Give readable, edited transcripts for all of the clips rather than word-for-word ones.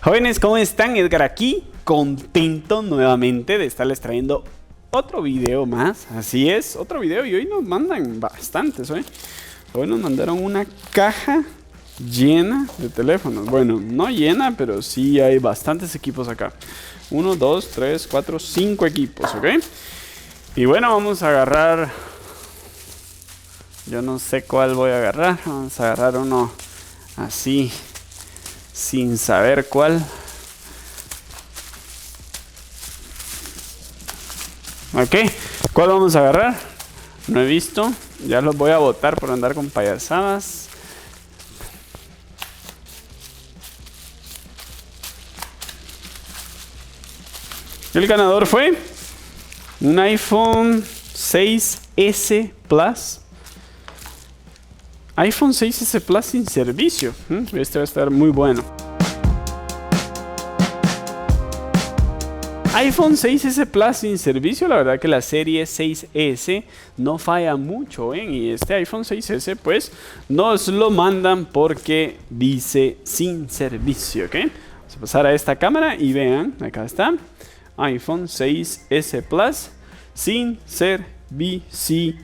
Jóvenes, ¿cómo están? Edgar aquí, contento nuevamente de estarles trayendo otro video más. Así es, otro video, y hoy nos mandan bastantes, ¿eh? Hoy nos mandaron una caja llena de teléfonos. Bueno, no llena, pero sí hay bastantes equipos acá. 1, 2, 3, 4, 5 equipos, ¿ok? Y bueno, vamos a agarrar... Yo no sé cuál voy a agarrar. Vamos a agarrar uno así, sin saber cuál. Ok, ¿cuál vamos a agarrar? No he visto. Ya los voy a botar por andar con payasadas. El ganador fue un iPhone 6S Plus. iPhone 6S Plus sin servicio. Este va a estar muy bueno. iPhone 6S Plus sin servicio. La verdad que la serie 6S no falla mucho, ¿eh? Y este iPhone 6S pues nos lo mandan porque dice sin servicio, ¿ok? Vamos a pasar a esta cámara y vean, acá está. iPhone 6S Plus sin servicio.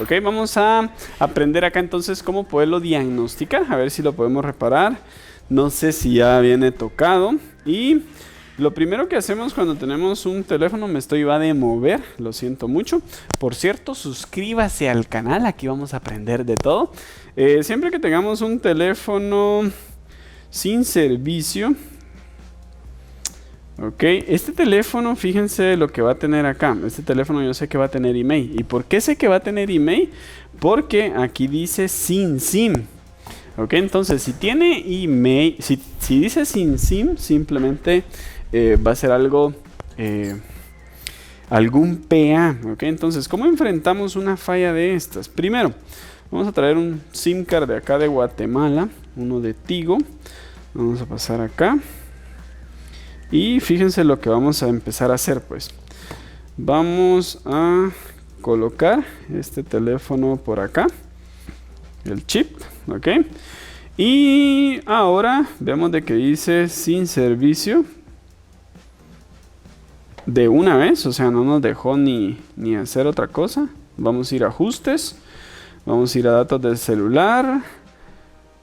Ok, vamos a aprender acá entonces cómo poderlo diagnosticar, a ver si lo podemos reparar. No sé si ya viene tocado. Y lo primero que hacemos cuando tenemos un teléfono, me estoy de mover, lo siento mucho. Por cierto, suscríbase al canal, aquí vamos a aprender de todo. Siempre que tengamos un teléfono sin servicio, ok, este teléfono, fíjense lo que va a tener acá. Este teléfono yo sé que va a tener email. ¿Y por qué sé que va a tener email? Porque aquí dice sin SIM. Ok, entonces si tiene email, si dice sin SIM, simplemente va a ser algo, algún PA. Ok, entonces, ¿cómo enfrentamos una falla de estas? Primero, vamos a traer un SIM card de acá de Guatemala, uno de Tigo. Vamos a pasar acá. Y fíjense lo que vamos a empezar a hacer, pues. Vamos a colocar este teléfono por acá, el chip, ok. Y ahora vemos de que dice sin servicio de una vez, o sea, no nos dejó ni hacer otra cosa. Vamos a ir a ajustes, vamos a ir a datos del celular.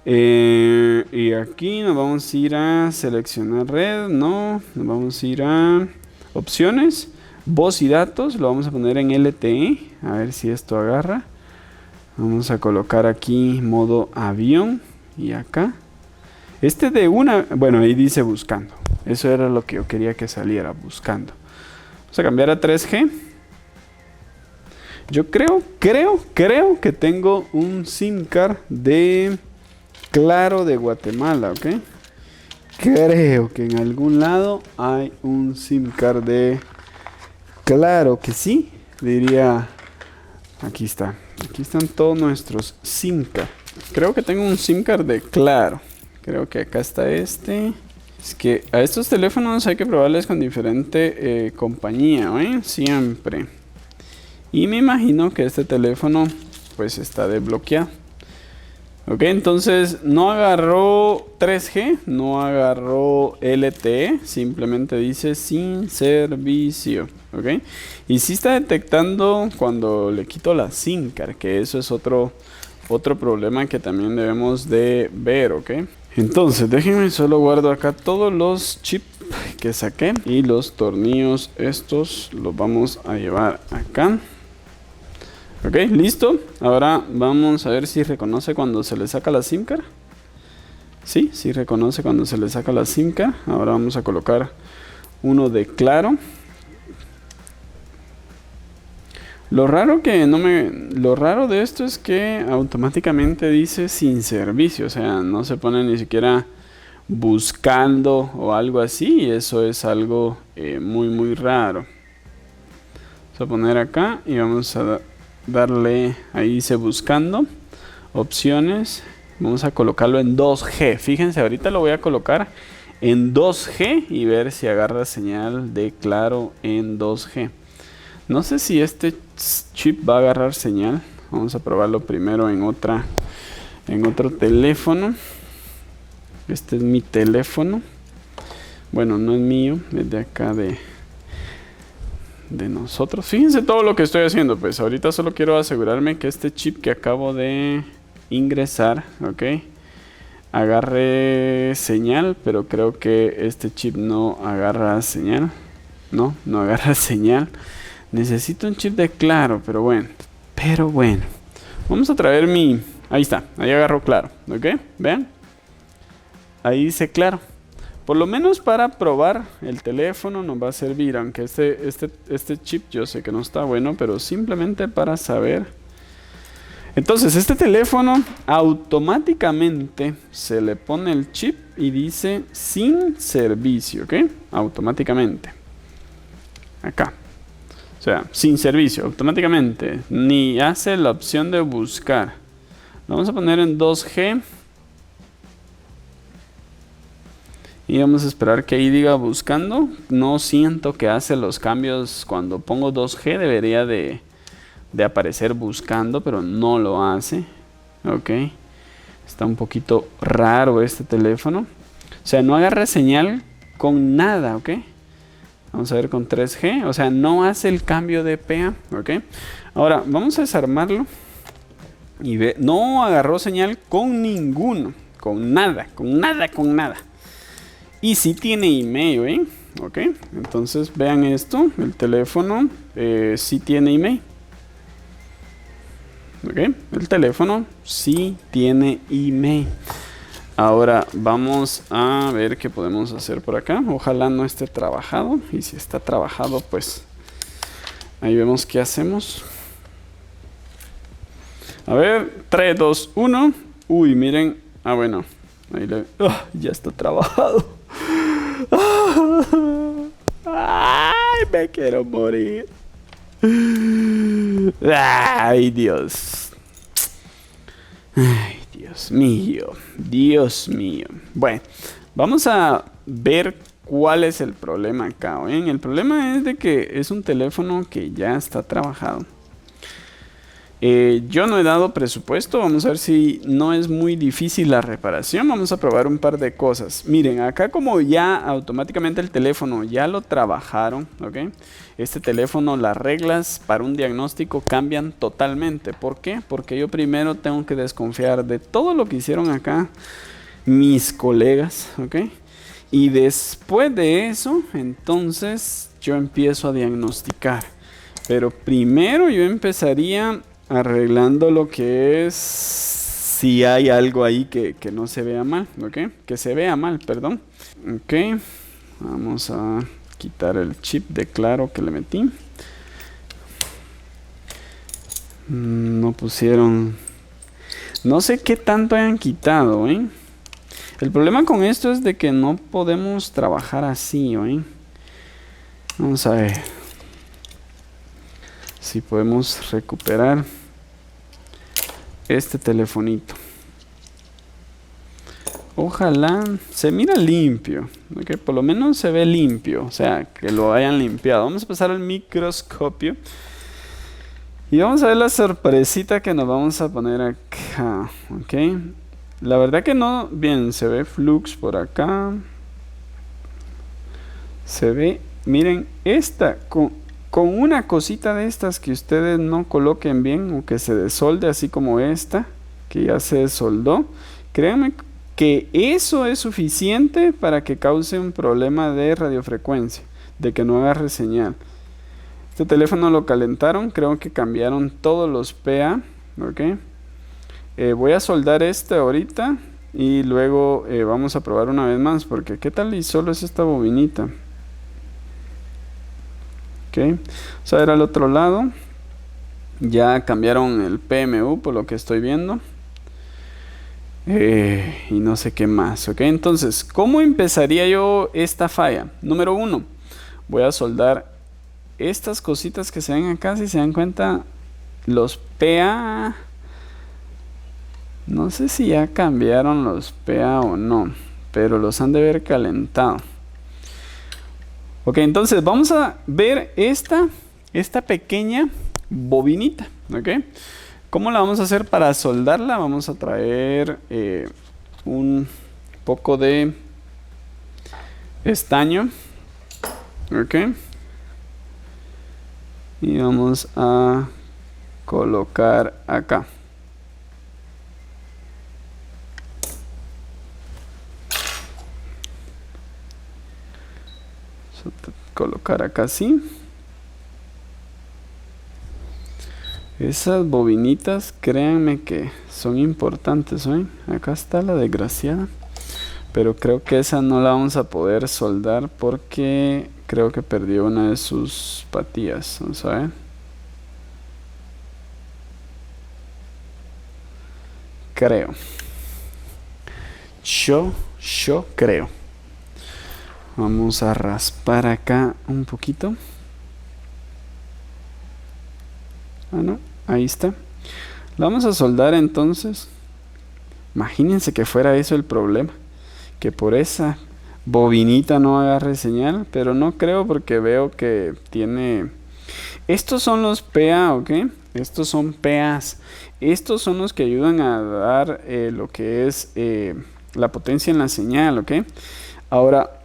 Y aquí nos vamos a ir a seleccionar red, no, nos vamos a ir a opciones, voz y datos, lo vamos a poner en LTE, a ver si esto agarra. Vamos a colocar aquí modo avión y acá. Este de una, bueno, ahí dice buscando, eso era lo que yo quería que saliera, buscando. Vamos a cambiar a 3G. Yo creo que tengo un SIM card de Claro de Guatemala, ok. Creo que en algún lado hay un SIM card de Claro, que sí, diría. Aquí está. Aquí están todos nuestros SIM card. Creo que tengo un SIM card de Claro. Creo que acá está este. Es que a estos teléfonos hay que probarles con diferente compañía, ¿eh? Siempre. Y me imagino que este teléfono pues está desbloqueado. Ok, entonces no agarró 3G, no agarró LTE, simplemente dice sin servicio. Ok, y sí está detectando cuando le quito la SIM card, que eso es otro problema que también debemos de ver. Ok, entonces déjenme solo guardo acá todos los chips que saqué y los tornillos estos los vamos a llevar acá. Ok, listo. Ahora vamos a ver si reconoce cuando se le saca la SIM card. Sí, sí reconoce cuando se le saca la SIM card. Ahora vamos a colocar uno de Claro. Lo raro de esto es que automáticamente dice sin servicio, o sea, no se pone ni siquiera buscando o algo así, y eso es algo muy raro. Vamos a poner acá y vamos a darle, ahí dice buscando, opciones, vamos a colocarlo en 2G. Fíjense, ahorita lo voy a colocar en 2G y ver si agarra señal de Claro en 2G. No sé si este chip va a agarrar señal. Vamos a probarlo primero en otro teléfono. Este es mi teléfono. Bueno, no es mío, es de acá de nosotros. Fíjense todo lo que estoy haciendo. Pues ahorita solo quiero asegurarme que este chip que acabo de ingresar, ok, agarre señal, pero creo que este chip no agarra señal. No agarra señal. Necesito un chip de Claro, pero bueno. Vamos a traer mi... Ahí está, ahí agarró Claro, ok, vean. Ahí dice Claro. Por lo menos para probar el teléfono nos va a servir, aunque este chip yo sé que no está bueno, pero simplemente para saber. Entonces este teléfono automáticamente se le pone el chip y dice sin servicio, ¿ok? Automáticamente. Acá. O sea, sin servicio, automáticamente. Ni hace la opción de buscar. Lo vamos a poner en 2G. Y vamos a esperar que ahí diga buscando. No siento que hace los cambios. Cuando pongo 2G debería de aparecer buscando, pero no lo hace. Ok. Está un poquito raro este teléfono. O sea, no agarra señal con nada, ok. Vamos a ver con 3G. O sea, no hace el cambio de PA, ok. Ahora, vamos a desarmarlo. Y ve, no agarró señal con ninguno. Con nada. Y sí tiene email, ok, entonces vean esto, el teléfono sí tiene email. Ok, el teléfono sí tiene email. Ahora vamos a ver qué podemos hacer por acá. Ojalá no esté trabajado. Y si está trabajado, pues ahí vemos qué hacemos. A ver, 3, 2, 1. Uy, miren. Ah, bueno. Ahí ya está trabajado. Ay, me quiero morir. Ay, Dios. Ay, Dios mío. Dios mío. Bueno, vamos a ver cuál es el problema acá. ¿Ven? El problema es de que es un teléfono que ya está trabajado. Yo no he dado presupuesto. Vamos a ver si no es muy difícil la reparación. Vamos a probar un par de cosas. Miren, acá como ya automáticamente el teléfono ya lo trabajaron, ¿ok? Este teléfono, las reglas para un diagnóstico cambian totalmente. ¿Por qué? Porque yo primero tengo que desconfiar de todo lo que hicieron acá mis colegas, ¿ok? Y después de eso, entonces yo empiezo a diagnosticar. Pero primero yo empezaría arreglando lo que es si hay algo ahí que no se vea mal, ¿ok? Que se vea mal, perdón. Ok, vamos a quitar el chip de Claro que le metí. No pusieron... No sé qué tanto hayan quitado, ¿eh? El problema con esto es de que no podemos trabajar así, ¿eh? Vamos a ver si podemos recuperar este telefonito. Ojalá se mira limpio, ¿ok? Por lo menos se ve limpio, o sea, que lo hayan limpiado. Vamos a pasar al microscopio y vamos a ver la sorpresita que nos vamos a poner acá, ¿ok? La verdad que no, bien, se ve flux por acá. Se ve, miren, esta con una cosita de estas que ustedes no coloquen bien o que se desolde, así como esta, que ya se desoldó. Créanme que eso es suficiente para que cause un problema de radiofrecuencia, de que no agarre señal. Este teléfono lo calentaron, creo que cambiaron todos los PA, ¿ok? Voy a soldar este ahorita y luego vamos a probar una vez más, porque ¿qué tal y solo es esta bobinita? Ok, vamos a ver al otro lado. Ya cambiaron el PMU por lo que estoy viendo. Y no sé qué más, ok. Entonces, ¿cómo empezaría yo esta falla? Número 1, voy a soldar estas cositas que se ven acá. Si se dan cuenta, los PA, no sé si ya cambiaron los PA o no, pero los han de haber calentado. Ok, entonces vamos a ver esta pequeña bobinita, ok. ¿Cómo la vamos a hacer para soldarla? Vamos a traer un poco de estaño. Ok. Y vamos a colocar acá. Colocar acá así. Esas bobinitas, créanme que son importantes, ¿eh? Acá está la desgraciada. Pero creo que esa no la vamos a poder soldar porque creo que perdió una de sus patillas. Vamos a ver. Creo. Yo creo. Vamos a raspar acá un poquito. Ah, no, ahí está. La vamos a soldar entonces. Imagínense que fuera eso el problema. Que por esa bobinita no agarre señal. Pero no creo porque veo que tiene... Estos son los PA, ¿ok? Estos son PAs. Estos son los que ayudan a dar lo que es la potencia en la señal, ¿ok? Ahora,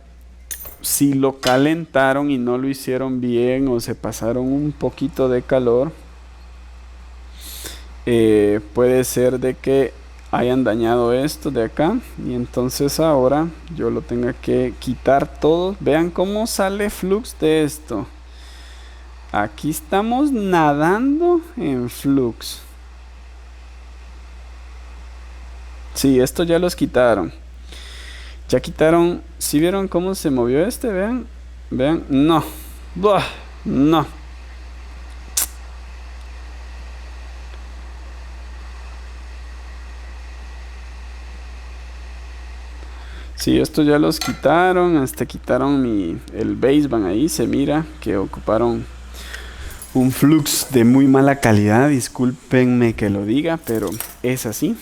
si lo calentaron y no lo hicieron bien o se pasaron un poquito de calor, puede ser de que hayan dañado esto de acá y entonces ahora yo lo tenga que quitar todo. Vean cómo sale flux de esto. Aquí estamos nadando en flux. Sí, esto ya los quitaron. Ya quitaron. ¿Sí vieron cómo se movió este? Vean. Vean. No. Buah, no. Sí, esto ya los quitaron. Hasta quitaron el baseband ahí. Se mira que ocuparon un flux de muy mala calidad. Discúlpenme que lo diga, pero es así.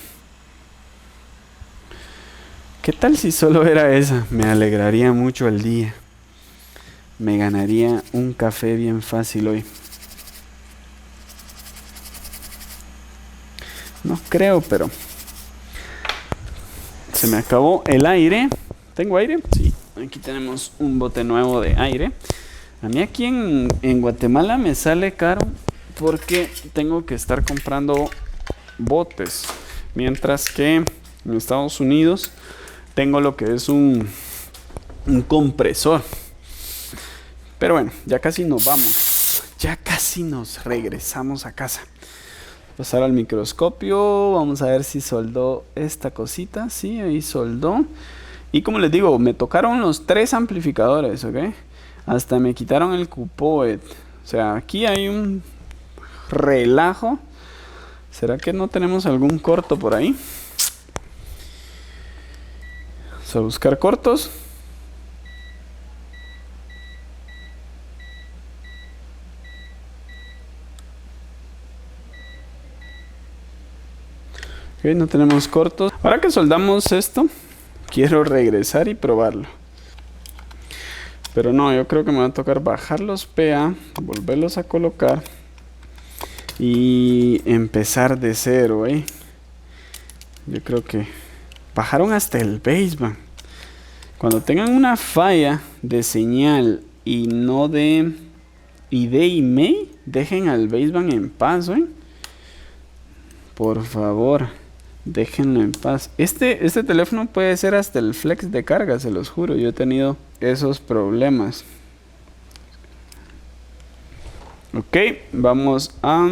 ¿Qué tal si solo era esa? Me alegraría mucho el día. Me ganaría un café bien fácil hoy. No creo, pero... Se me acabó el aire. ¿Tengo aire? Sí. Aquí tenemos un bote nuevo de aire. A mí aquí en Guatemala me sale caro porque tengo que estar comprando botes. Mientras que en Estados Unidos tengo lo que es un compresor. Pero bueno, ya casi nos vamos. Ya casi nos regresamos a casa. Pasar al microscopio. Vamos a ver si soldó esta cosita. Sí, ahí soldó. Y como les digo, me tocaron los 3 amplificadores, ¿ok? Hasta me quitaron el cupoet. O sea, aquí hay un relajo. ¿Será que no tenemos algún corto por ahí? Vamos a buscar cortos. Ok, no tenemos cortos. Ahora que soldamos esto, quiero regresar y probarlo. Pero no, yo creo que me va a tocar bajar los PA, volverlos a colocar y empezar de cero, Yo creo que bajaron hasta el baseband. Cuando tengan una falla de señal y no de email, dejen al baseband en paz, Por favor, déjenlo en paz. Este teléfono puede ser hasta el flex de carga, se los juro. Yo he tenido esos problemas. Ok, vamos a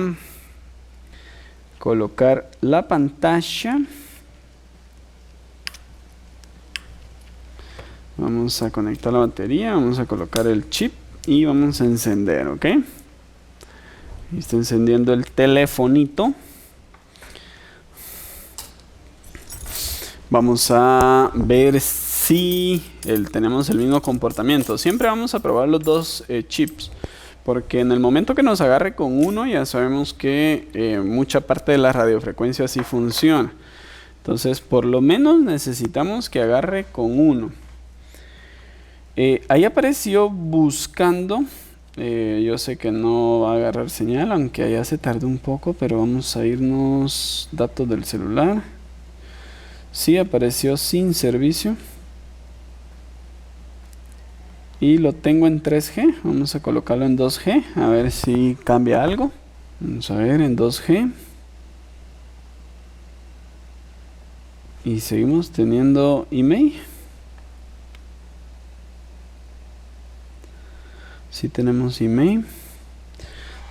colocar la pantalla. Vamos a conectar la batería, vamos a colocar el chip y vamos a encender, ¿ok? Está encendiendo el telefonito. Vamos a ver si tenemos el mismo comportamiento. Siempre vamos a probar los dos chips, porque en el momento que nos agarre con uno ya sabemos que mucha parte de la radiofrecuencia sí funciona. Entonces por lo menos necesitamos que agarre con uno. Ahí apareció buscando. Yo sé que no va a agarrar señal, aunque allá se tardó un poco, pero vamos a irnos datos del celular. Sí, apareció sin servicio. Y lo tengo en 3G. Vamos a colocarlo en 2G. A ver si cambia algo. Vamos a ver en 2G. Y seguimos teniendo email. Sí tenemos email.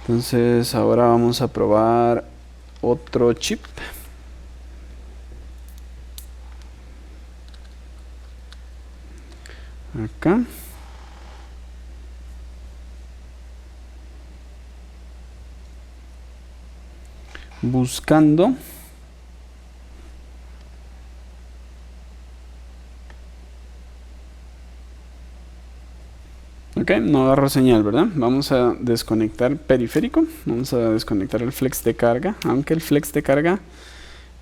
Entonces ahora vamos a probar otro chip. Acá. Buscando. Ok, no agarro señal, ¿verdad? Vamos a desconectar periférico. Vamos a desconectar el flex de carga. Aunque el flex de carga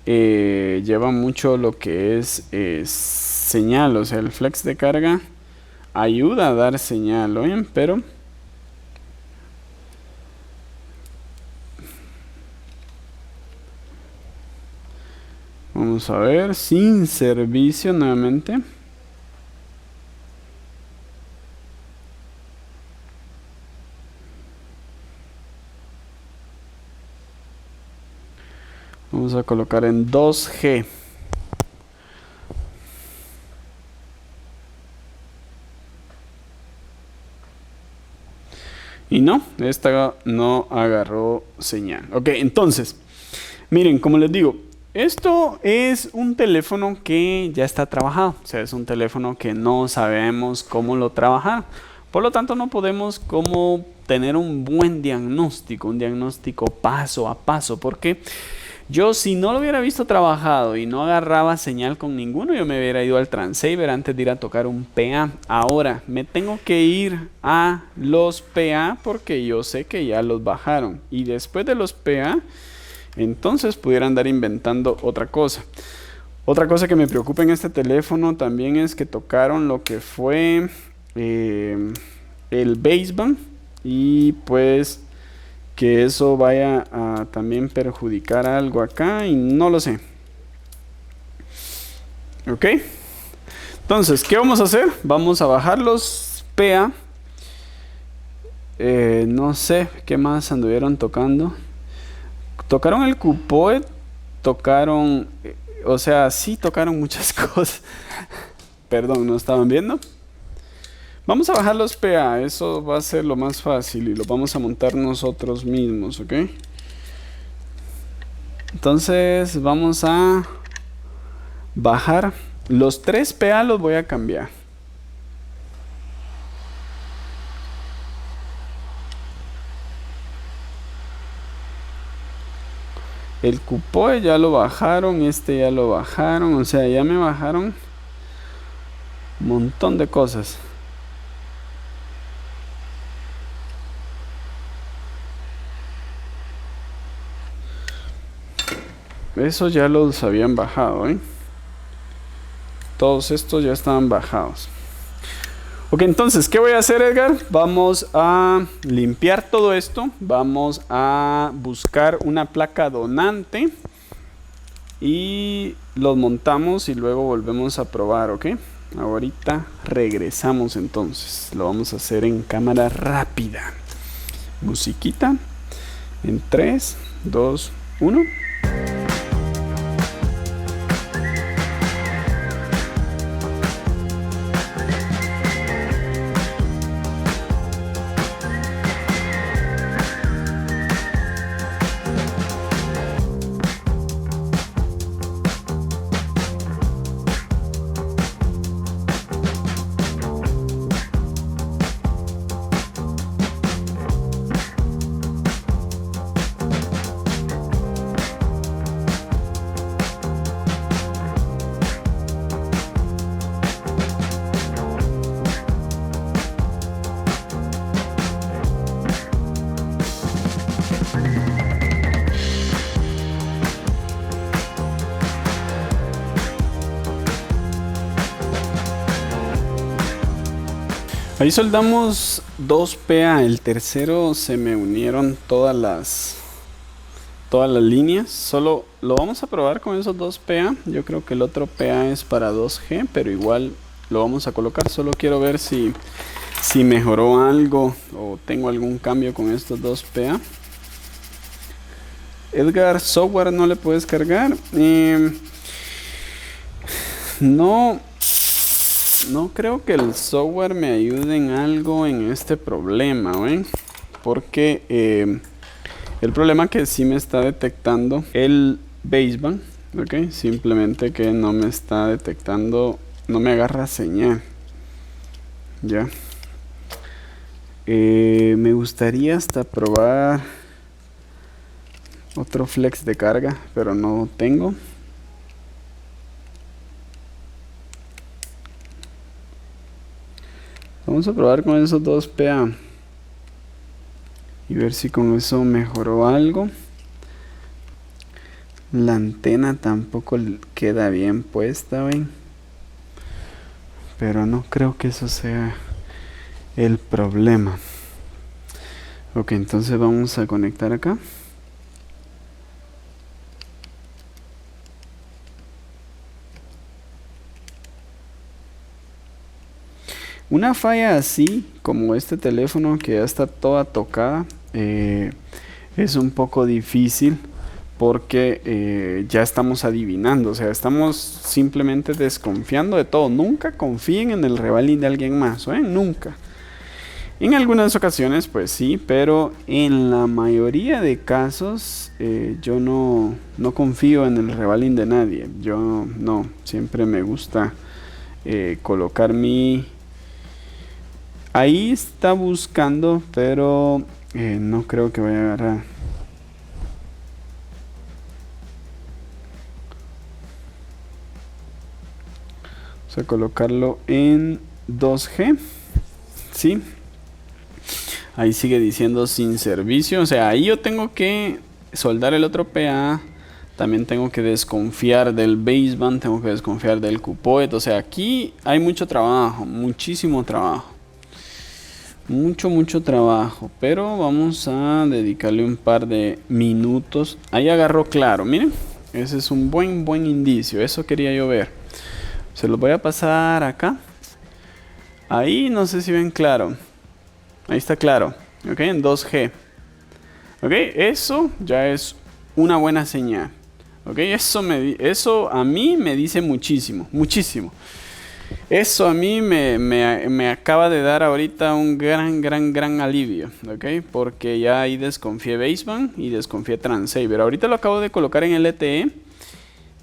lleva mucho lo que es señal. O sea, el flex de carga ayuda a dar señal, ¿oyen? Pero vamos a ver, sin servicio nuevamente. Vamos a colocar en 2G. Y no, esta no agarró señal. Ok, entonces, miren, como les digo, esto es un teléfono que ya está trabajado. O sea, es un teléfono que no sabemos cómo lo trabajar. Por lo tanto, no podemos como tener un buen diagnóstico, un diagnóstico paso a paso. Porque yo si no lo hubiera visto trabajado y no agarraba señal con ninguno, yo me hubiera ido al Transceiver antes de ir a tocar un PA. Ahora me tengo que ir a los PA porque yo sé que ya los bajaron. Y después de los PA, entonces pudiera andar inventando otra cosa. Otra cosa que me preocupa en este teléfono también es que tocaron lo que fue el baseband. Y pues que eso vaya a también perjudicar algo acá y no lo sé. Ok. Entonces, ¿qué vamos a hacer? Vamos a bajar los PA. No sé qué más anduvieron tocando. Tocaron el cupoe. Tocaron... o sea, sí tocaron muchas cosas. Perdón, ¿no estaban viendo? Vamos a bajar los PA, eso va a ser lo más fácil y lo vamos a montar nosotros mismos, ¿ok? Entonces vamos a bajar los 3 PA, los voy a cambiar. El cupoe ya lo bajaron, este ya lo bajaron, o sea, ya me bajaron un montón de cosas. Esos ya los habían bajado, ¿eh? Todos estos ya estaban bajados. Ok, entonces, ¿qué voy a hacer, Edgar? Vamos a limpiar todo esto. Vamos a buscar una placa donante. Y los montamos y luego volvemos a probar, ¿ok? Ahorita regresamos entonces. Lo vamos a hacer en cámara rápida. Musiquita. En 3, 2, 1. Ahí soldamos 2 PA, el tercero se me unieron todas las líneas. Solo lo vamos a probar con esos 2 PA. Yo creo que el otro PA es para 2G, pero igual lo vamos a colocar. Solo quiero ver si si mejoró algo o tengo algún cambio con estos dos PA. Edgar, software no le puedes cargar. No creo que el software me ayude en algo en este problema, ¿ven? Porque el problema que sí me está detectando el baseband, ¿ok? Simplemente que no me está detectando, no me agarra señal. Ya. Me gustaría hasta probar otro flex de carga, pero no tengo. Vamos a probar con esos dos PA y ver si con eso mejoró algo. La antena tampoco queda bien puesta, ¿ven? Pero no creo que eso sea el problema. Ok, entonces vamos a conectar acá. Una falla así, como este teléfono que ya está toda tocada, es un poco difícil porque ya estamos adivinando, o sea, estamos simplemente desconfiando de todo. Nunca confíen en el rebalín de alguien más, ¿eh? Nunca. En algunas ocasiones, pues sí, pero en la mayoría de casos yo no confío en el rebalín de nadie. Yo no, siempre me gusta colocar mi... Ahí está buscando, pero no creo que vaya a agarrar. Vamos a colocarlo en 2G. ¿Sí? Ahí sigue diciendo sin servicio. O sea, ahí yo tengo que soldar el otro PA. También tengo que desconfiar del baseband. Tengo que desconfiar del cupoet. O sea, aquí hay mucho trabajo. Muchísimo trabajo. Mucho trabajo. Pero vamos a dedicarle un par de minutos. Ahí agarró claro. Miren. Ese es un buen indicio. Eso quería yo ver. Se los voy a pasar acá. Ahí no sé si ven claro. Ahí está claro. Ok, en 2G. Ok, eso ya es una buena señal. Ok, eso a mí me dice muchísimo. Eso a mí me acaba de dar ahorita un gran alivio. Ok, porque ya ahí desconfié baseband y desconfié transceiver. Ahorita lo acabo de colocar en LTE.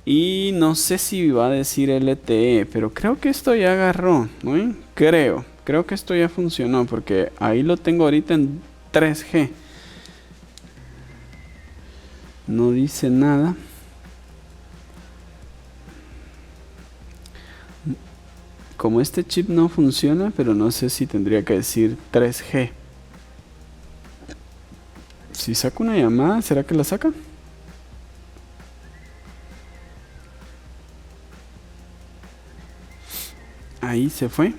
Y no sé si va a decir LTE, pero creo que esto ya agarró, ¿no? Creo que esto ya funcionó porque ahí lo tengo ahorita en 3G. No dice nada. Como este chip no funciona, pero no sé si tendría que decir 3G. Si saco una llamada, ¿será que la saca? Ahí se fue.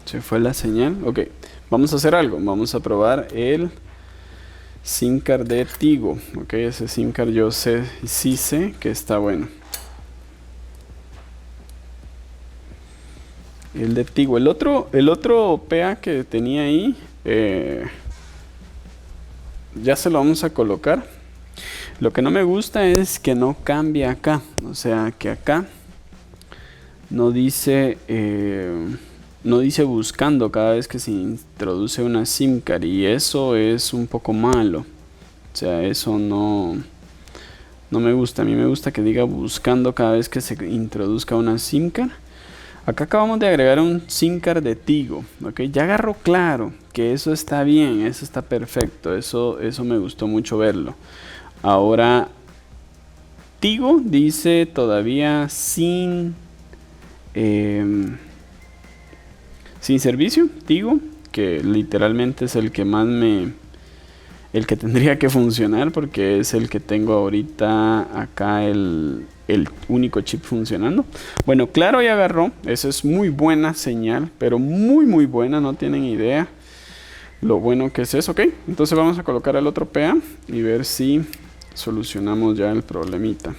Se fue la señal. Ok, vamos a hacer algo. Vamos a probar el SIM card de Tigo. Ok, ese SIM card yo sí sé que está bueno. El de Tigo. El otro PA que tenía ahí, ya se lo vamos a colocar. Lo que no me gusta es que no cambia acá. O sea, que acá no dice buscando cada vez que se introduce una SIM card. Y eso es un poco malo. O sea, eso no me gusta. A mí me gusta que diga buscando cada vez que se introduzca una SIM card. Acá acabamos de agregar un SIM card de Tigo. ¿Okay? Ya agarró claro que eso está bien. Eso está perfecto. Eso me gustó mucho verlo. Ahora, Tigo dice todavía sin servicio. Tigo, que literalmente es el que más el que tendría que funcionar, porque es el que tengo ahorita acá el único chip funcionando. Bueno, claro, ya agarró. Esa es muy buena señal, pero muy buena, no tienen idea lo bueno que es eso. Ok, entonces vamos a colocar el otro PA y ver si solucionamos ya el problemita.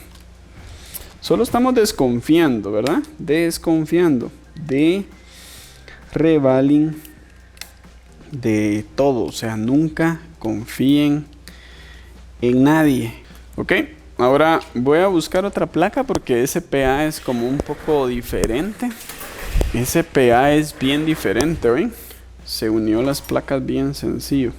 Solo estamos desconfiando, ¿verdad? Desconfiando de Revalin, de todo. O sea, nunca confíen en nadie. Ok, ahora voy a buscar otra placa porque SPA es como un poco diferente. SPA es bien diferente, ¿ven? Se unió las placas bien sencillo.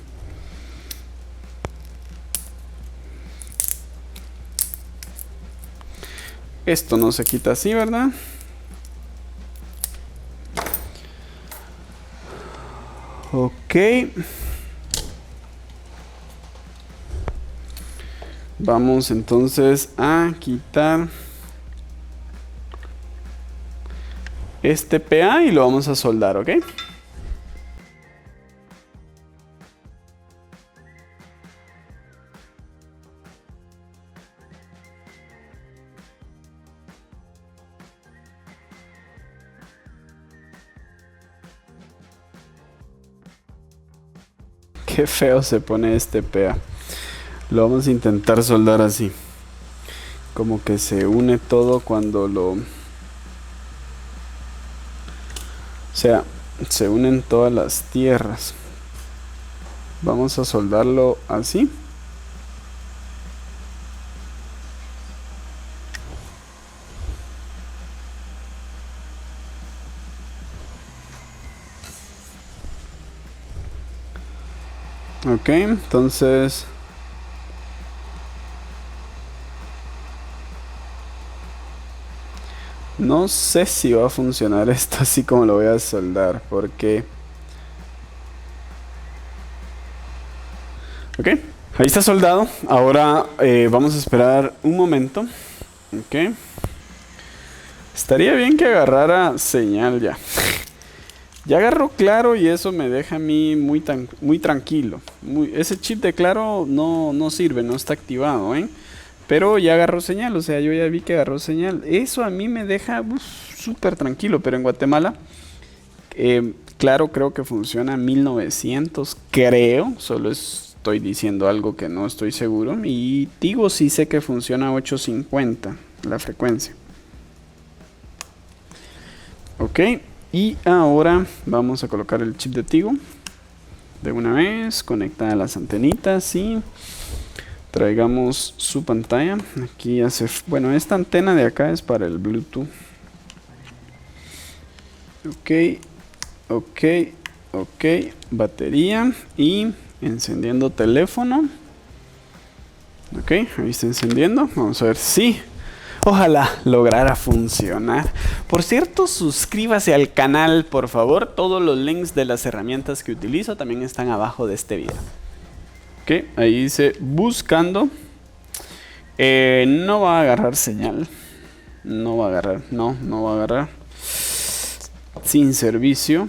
Esto no se quita así, ¿verdad? Ok. Vamos entonces a quitar este PA y lo vamos a soldar, ¿ok? Qué feo se pone este PA. Lo vamos a intentar soldar así. Como que se une todo cuando lo... O sea, se unen todas las tierras. Vamos a soldarlo así. Ok, entonces... No sé si va a funcionar esto así como lo voy a soldar, porque... Ok, ahí está soldado. Ahora vamos a esperar un momento. Ok. Estaría bien que agarrara señal ya. Ya agarró claro y eso me deja a mí muy tranquilo. Ese chip de claro no sirve, no está activado, ¿eh? Pero ya agarró señal, o sea, yo ya vi que agarró señal. Eso a mí me deja súper tranquilo, pero en Guatemala, claro, creo que funciona 1900, creo. Solo estoy diciendo algo que no estoy seguro. Y Tigo sí sé que funciona 850, la frecuencia. Ok, y ahora vamos a colocar el chip de Tigo. De una vez, conectada a las antenitas y... Traigamos su pantalla. Aquí hace... Bueno, esta antena de acá es para el Bluetooth. Ok, ok, ok. Batería y encendiendo teléfono. Ok, ahí está encendiendo. Vamos a ver si... Ojalá lograra funcionar. Por cierto, suscríbase al canal, por favor. Todos los links de las herramientas que utilizo también están abajo de este video. Ok, ahí dice buscando. No va a agarrar señal. No va a agarrar. No va a agarrar. Sin servicio.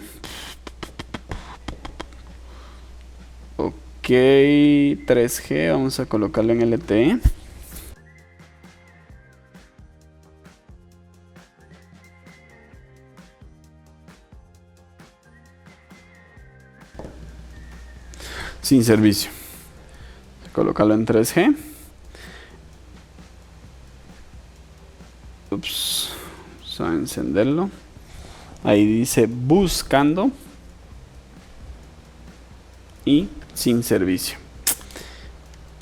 Ok, 3G. Vamos a colocarlo en LTE. Sin servicio. Colocarlo en 3G. Ups. Vamos a encenderlo. Ahí dice buscando. Y sin servicio.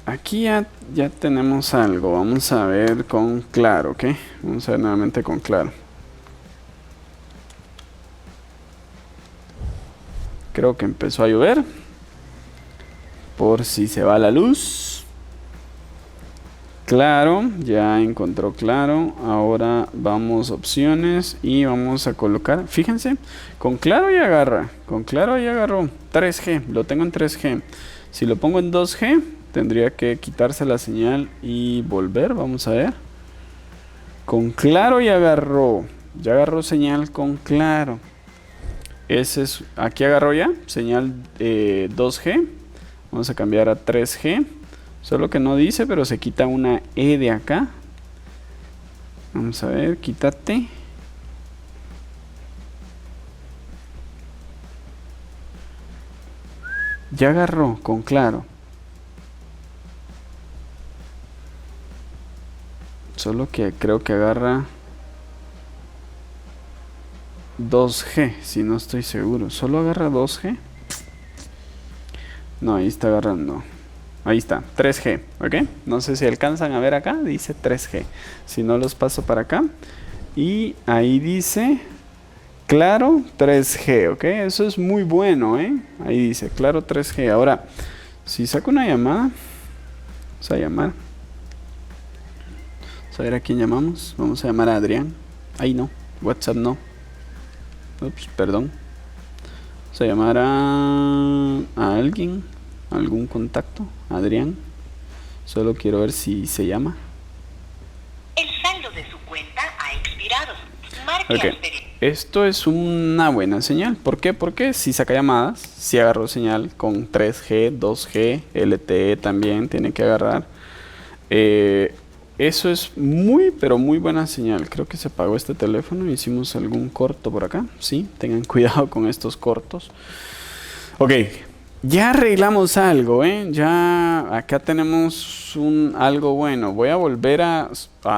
Aquí ya tenemos algo. Vamos a ver con claro, ¿ok? Vamos a ver nuevamente con claro. Creo que empezó a llover. Por si se va la luz. Claro, ya encontró claro. Ahora vamos a opciones y vamos a colocar, fíjense, con claro ya agarra. Con claro ya agarró 3G, lo tengo en 3G. Si lo pongo en 2G, tendría que quitarse la señal y volver, vamos a ver. Con claro ya agarró señal con claro. Aquí agarró ya señal 2G. Vamos a cambiar a 3G. Solo que no dice, pero se quita una E de acá. Vamos a ver, quítate. Ya agarró con claro. Solo que creo que agarra 2G, si no estoy seguro. ¿Solo agarra 2G? No, ahí está agarrando. Ahí está, 3G, ¿ok? No sé si alcanzan a ver acá, dice 3G. Si no, los paso para acá. Y ahí dice Claro 3G, ¿ok? Eso es muy bueno, ¿eh? Ahí dice Claro 3G. Ahora, si saco una llamada, vamos a llamar. Vamos a ver a quién llamamos. Vamos a llamar a Adrián. Ahí no, WhatsApp no. Ups, perdón. Vamos a llamar a alguien, algún contacto. Adrián. Solo quiero ver si se llama. El saldo de su cuenta ha expirado. Marque Ok, esto es una buena señal. ¿Por qué? Porque si saca llamadas, si agarró señal con 3G, 2G, LTE también tiene que agarrar. Eso es muy, pero muy buena señal. Creo que se apagó este teléfono. Hicimos algún corto por acá. Sí, tengan cuidado con estos cortos. Ok, ya arreglamos algo, ¿eh? Ya acá tenemos algo bueno. Voy a volver a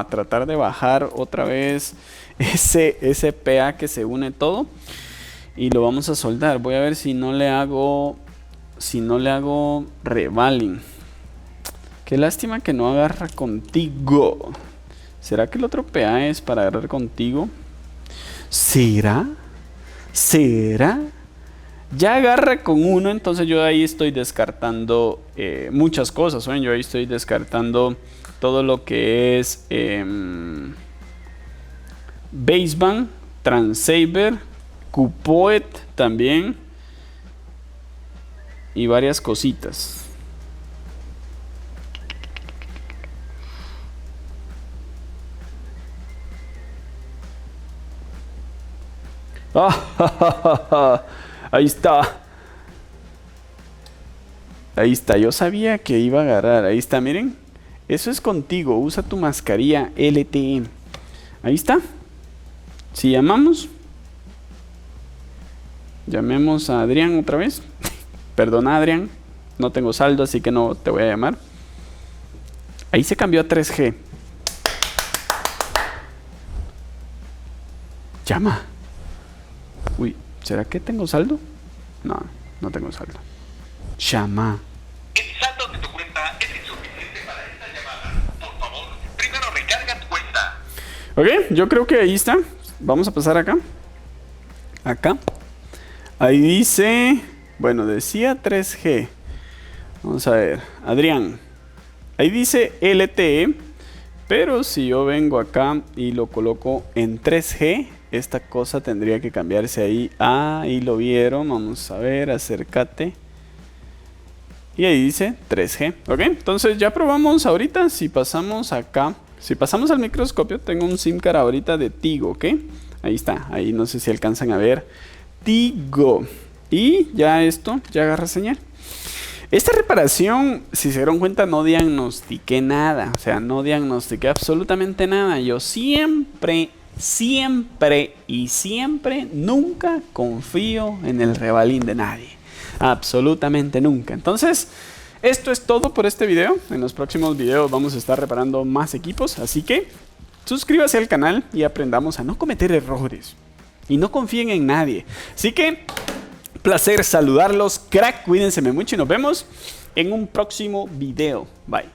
tratar de bajar otra vez ese PA que se une todo. Y lo vamos a soldar. Voy a ver si no le hago revaling. Qué lástima que no agarra contigo. ¿Será que el otro PA es para agarrar contigo? ¿Será? ¿Será? Ya agarra con uno, entonces yo ahí estoy descartando muchas cosas. ¿Ven? Yo ahí estoy descartando todo lo que es Baseband, Transaver, Cupoet también y varias cositas. Ahí está. Ahí está. Yo sabía que iba a agarrar. Ahí está, miren. Eso es contigo. Usa tu mascarilla LTE. Ahí está. Si llamamos. Llamemos a Adrián otra vez. Perdona, Adrián. No tengo saldo, así que no te voy a llamar. Ahí se cambió a 3G. Llama. Uy, ¿será que tengo saldo? No, no tengo saldo. Llama. El saldo de tu cuenta es insuficiente para esta llamada. Por favor, primero recarga tu cuenta. Ok, yo creo que ahí está. Vamos a pasar acá. Acá. Ahí dice... Bueno, decía 3G. Vamos a ver. Adrián. Ahí dice LTE. Pero si yo vengo acá y lo coloco en 3G... Esta cosa tendría que cambiarse ahí. Ah, ahí lo vieron. Vamos a ver, acércate. Y ahí dice 3G. Ok, entonces ya probamos ahorita. Si pasamos acá, si pasamos al microscopio, tengo un SIM card ahorita de Tigo, ok. Ahí está, ahí no sé si alcanzan a ver. Tigo. Y ya esto, ya agarra señal. Esta reparación, si se dieron cuenta, no diagnostiqué nada. O sea, no diagnostiqué absolutamente nada. Yo siempre nunca confío en el revalín de nadie, absolutamente nunca. Entonces esto es todo por este video. En los próximos videos vamos a estar reparando más equipos, así que suscríbase al canal y aprendamos a no cometer errores y no confíen en nadie. Así que placer saludarlos, crack, cuídense mucho y nos vemos en un próximo video. Bye.